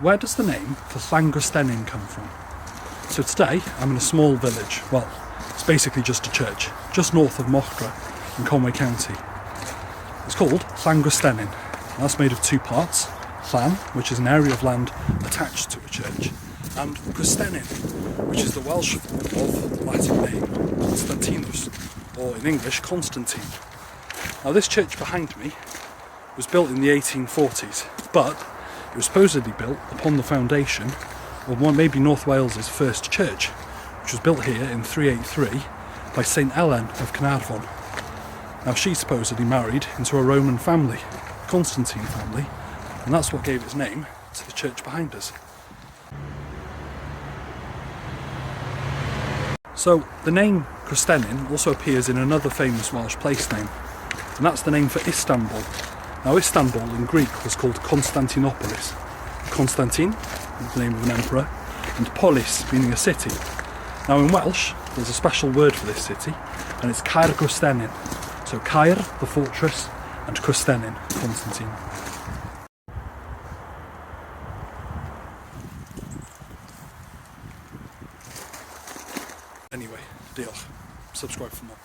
where does the name for Llangwstenin come from? So today I'm in a small village. Well, it's basically just a church, just north of Mochra in Conwy County. It's called Llangwstenin. That's made of two parts: Llan, which is an area of land attached to a church, and Gwstenin, which is the Welsh form of the Latin name Constantinus, or in English Constantine. Now this church behind me was built in the 1840s, but it was supposedly built upon the foundation of maybe North Wales's first church, which was built here in 383 by St Ellen of Caernarfon. Now she supposedly married into a Roman family, the Constantine family, and that's what gave its name to the church behind us. So the name Llangwstenin also appears in another famous Welsh place name, and that's the name for Istanbul. Now Istanbul in Greek was called Constantinopolis. Constantine, the name of an emperor, and polis, meaning a city. Now in Welsh, there's a special word for this city, and it's Caer Gwstenin. So Caer, the fortress, and Gwstenin, Constantine. Anyway, diolch. Subscribe for more.